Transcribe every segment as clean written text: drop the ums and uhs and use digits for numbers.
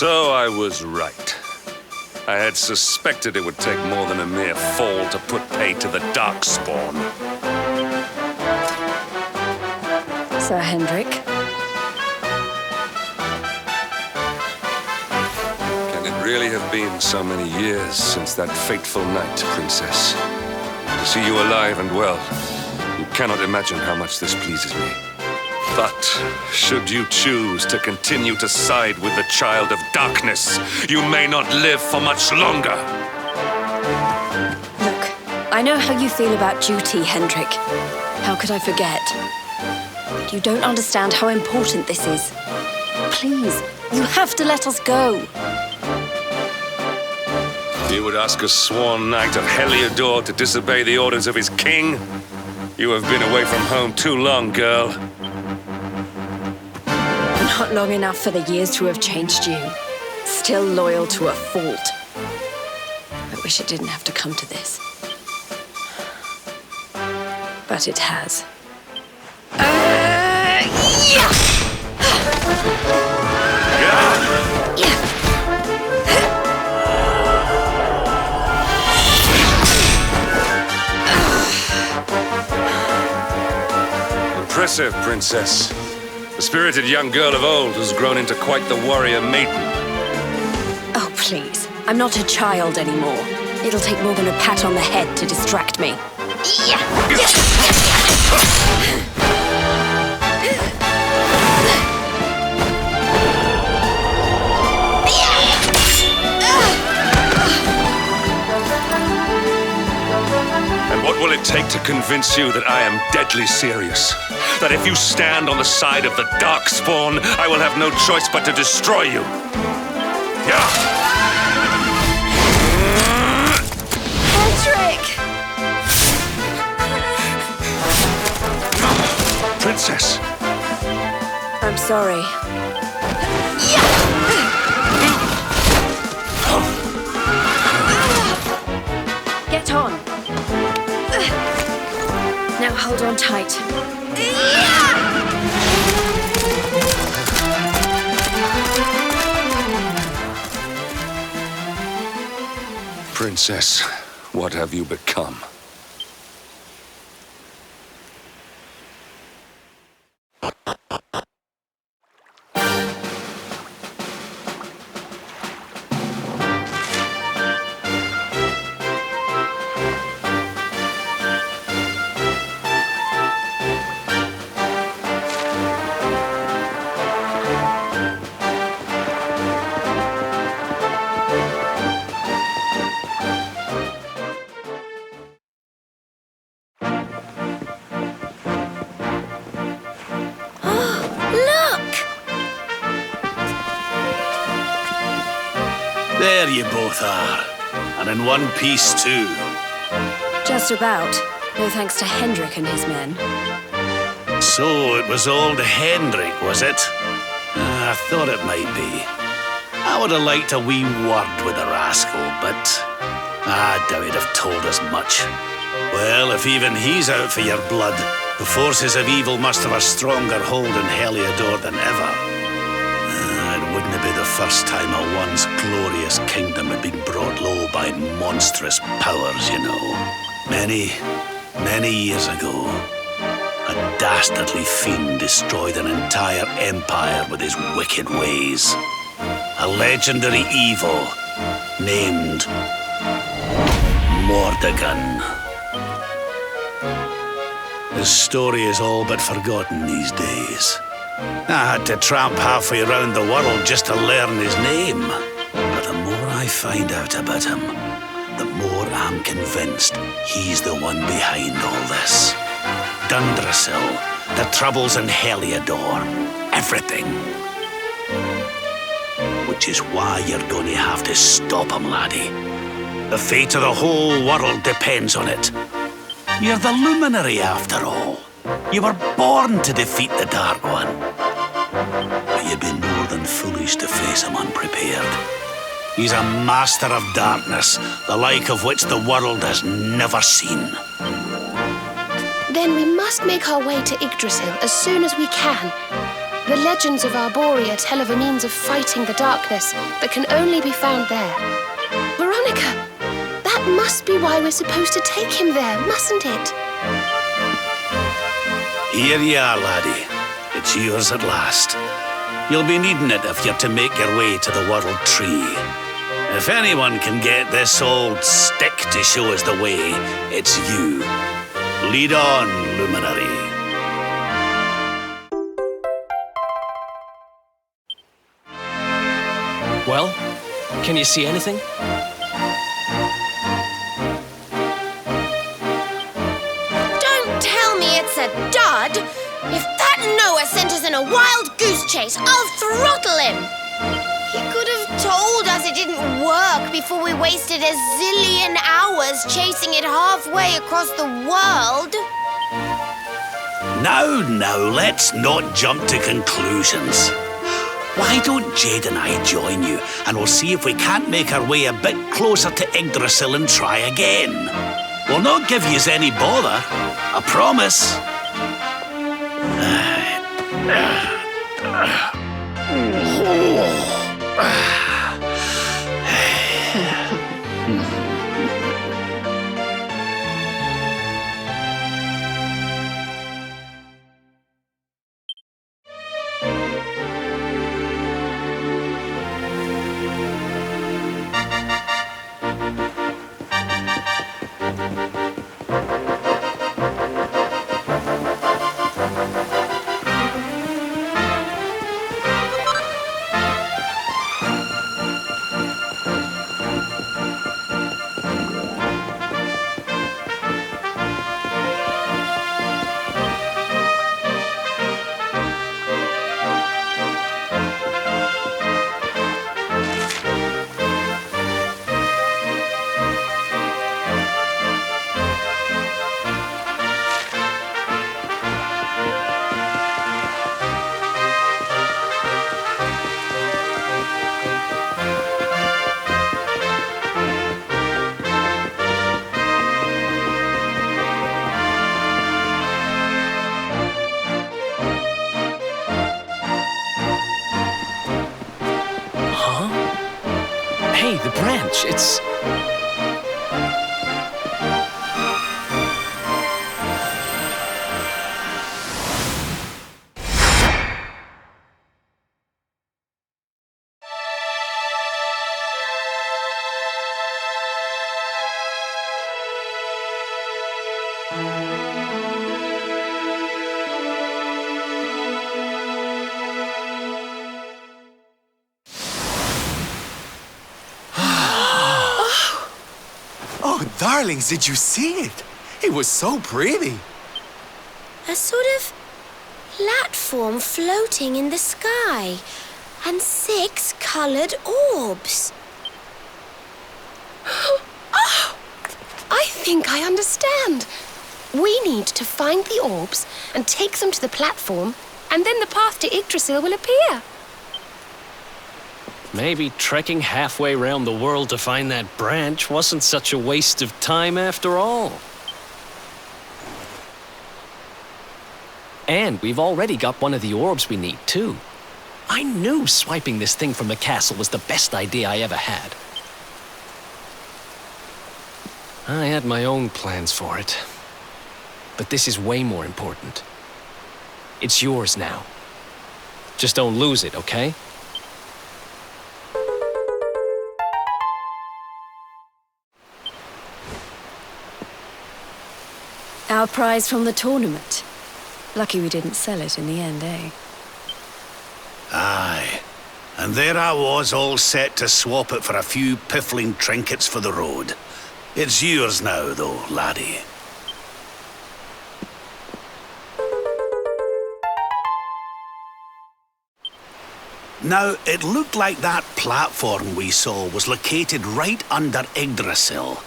So I was right. I had suspected it would take more than a mere fall to put pay to the Darkspawn. Sir Hendrik. Can it really have been so many years since that fateful night, Princess? To see you alive and well, you cannot imagine how much this pleases me. But should you choose to continue to side with the Child of Darkness, you may not live for much longer. Look, I know how you feel about duty, Hendrik. How could I forget? But you don't understand how important this is. Please, you have to let us go. You would ask a sworn knight of Heliodor to disobey the orders of his king? You have been away from home too long, girl. Not long enough for the years to have changed you. Still loyal to a fault. I wish it didn't have to come to this. But it has. Impressive, Princess. The spirited young girl of old has grown into quite the warrior maiden. Oh, please. I'm not a child anymore. It'll take more than a pat on the head to distract me. And what will it take to convince you that I am deadly serious? That if you stand on the side of the Darkspawn, I will have no choice but to destroy you. Hendrik! Princess! I'm sorry. Get on. Now hold on tight. Princess, what have you become? There you both are. And in one piece, too. Just about. No thanks to Hendrik and his men. So it was old Hendrik, was it? I thought it might be. I would have liked a wee word with the rascal, but I doubt he'd have told us much. Well, if even he's out for your blood, the forces of evil must have a stronger hold in Heliodor than ever. It wouldn't be the first time a once glorious kingdom had been brought low by monstrous powers, you know. Many years ago, a dastardly fiend destroyed an entire empire with his wicked ways. A legendary evil named Mordegon. His story is all but forgotten these days. I had to tramp halfway around the world just to learn his name. But the more I find out about him, the more I'm convinced he's the one behind all this. Dundrasil, the troubles in Heliodor, everything. Which is why you're going to have to stop him, laddie. The fate of the whole world depends on it. You're the luminary, after all. You were born to defeat the Dark One. But you'd be more than foolish to face him unprepared. He's a master of darkness, the like of which the world has never seen. Then we must make our way to Yggdrasil as soon as we can. The legends of Arborea tell of a means of fighting the darkness that can only be found there. Veronica, that must be why we're supposed to take him there, mustn't it? Here you are, laddie. It's yours at last. You'll be needing it if you're to make your way to the World Tree. If anyone can get this old stick to show us the way, it's you. Lead on, Luminary. Well, can you see anything? Don't tell me it's a dud! If that Noah sent us in a wild goose chase, I'll throttle him! He could have told us it didn't work before we wasted a zillion hours chasing it halfway across the world. Now, let's not jump to conclusions. Why don't Jade and I join you, and we'll see if we can't make our way a bit closer to Yggdrasil and try again. We'll not give yous any bother, I promise. Hey, the branch, it's... Darlings, did you see it? It was so pretty. A sort of platform floating in the sky, and 6 colored orbs. Oh, I think I understand. We need to find the orbs and take them to the platform, and then the path to Yggdrasil will appear. Maybe trekking halfway around the world to find that branch wasn't such a waste of time after all. And we've already got one of the orbs we need, too. I knew swiping this thing from the castle was the best idea I ever had. I had my own plans for it. But this is way more important. It's yours now. Just don't lose it, okay? Our prize from the tournament. Lucky we didn't sell it in the end, eh? Aye. And there I was, all set to swap it for a few piffling trinkets for the road. It's yours now, though, laddie. Now, it looked like that platform we saw was located right under Yggdrasil.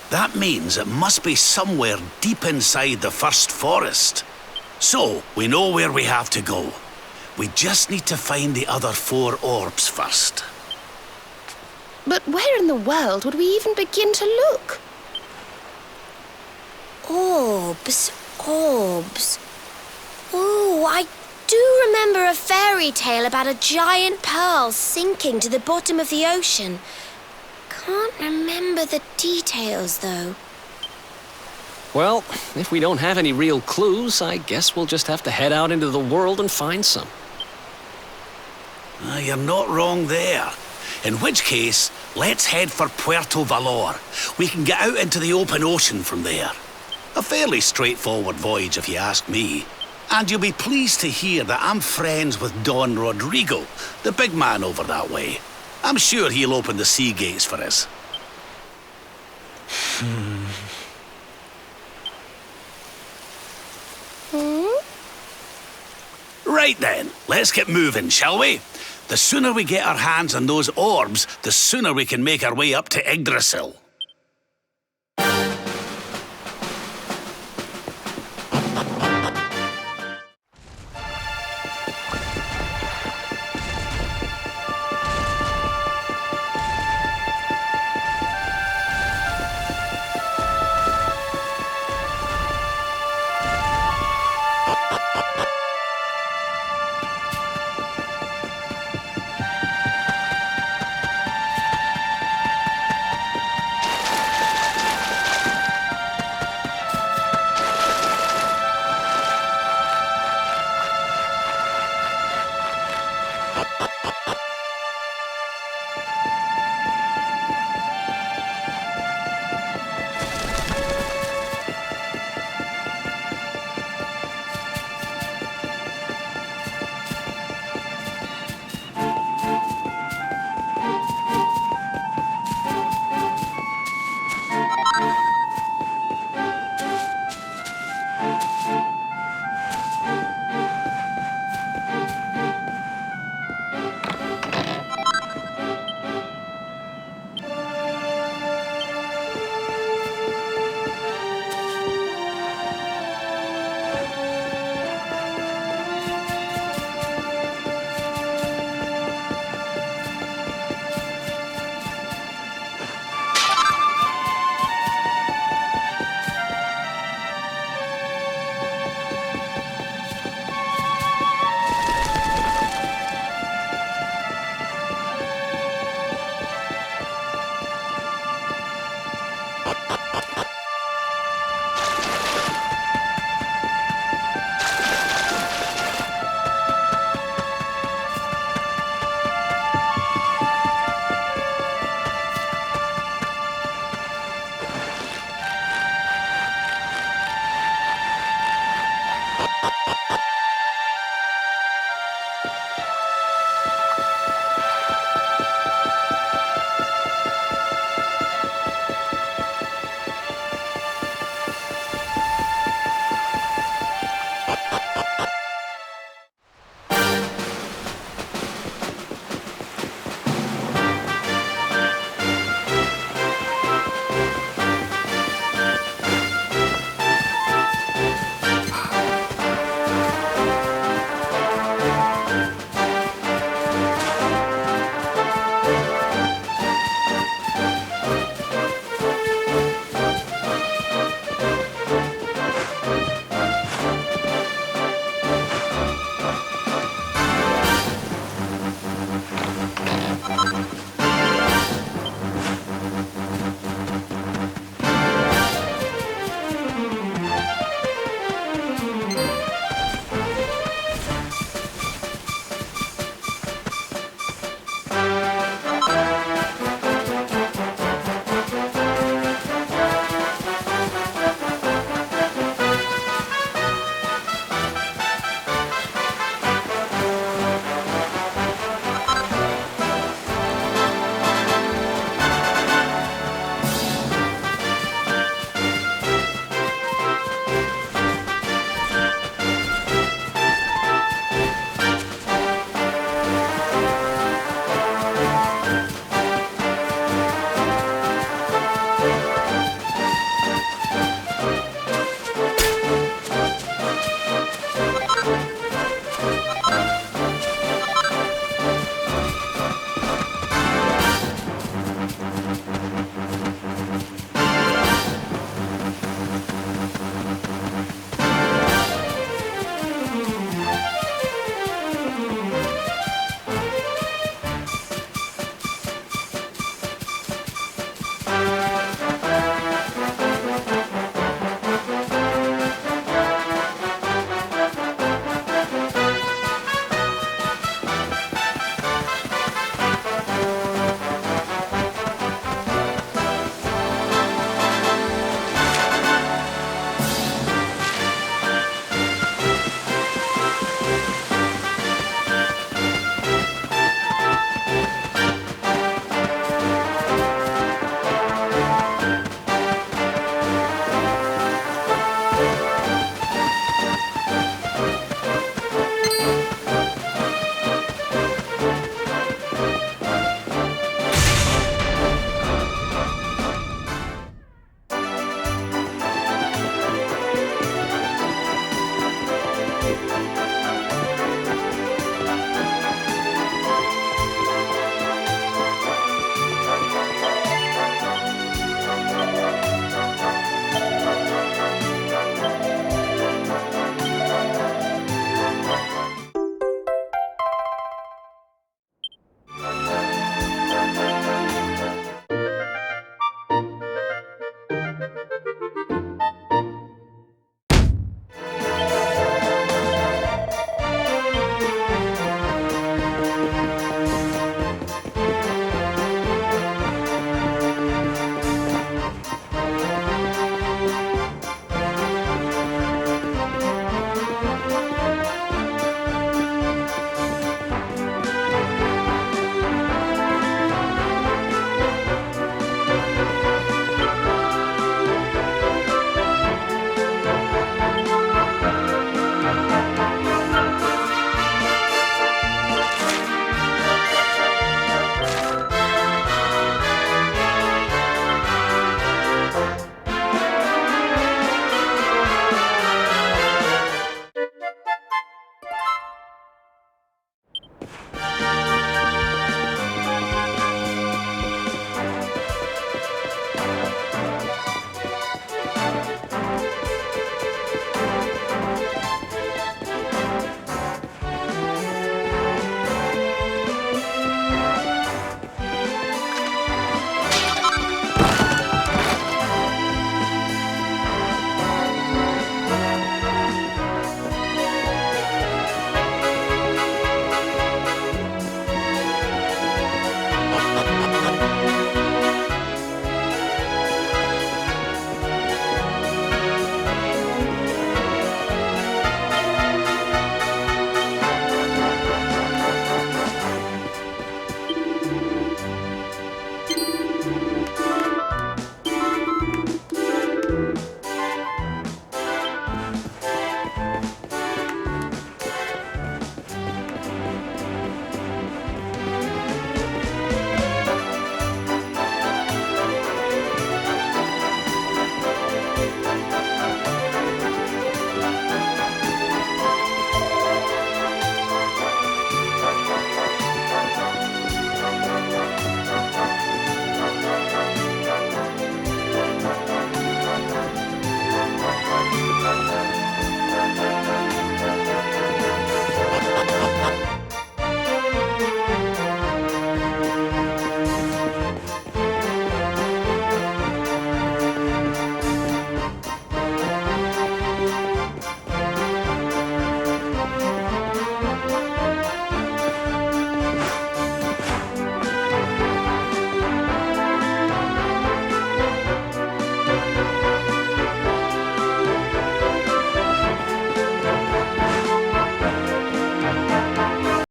That means it must be somewhere deep inside the first forest. So, we know where we have to go. We just need to find the other 4 orbs first. But where in the world would we even begin to look? Orbs. Oh, I do remember a fairy tale about a giant pearl sinking to the bottom of the ocean. Can't remember the details, though. Well, if we don't have any real clues, I guess we'll just have to head out into the world and find some. You're not wrong there. In which case, let's head for Puerto Valor. We can get out into the open ocean from there. A fairly straightforward voyage, if you ask me. And you'll be pleased to hear that I'm friends with Don Rodrigo, the big man over that way. I'm sure he'll open the sea gates for us. Right then, let's get moving, shall we? The sooner we get our hands on those orbs, the sooner we can make our way up to Yggdrasil.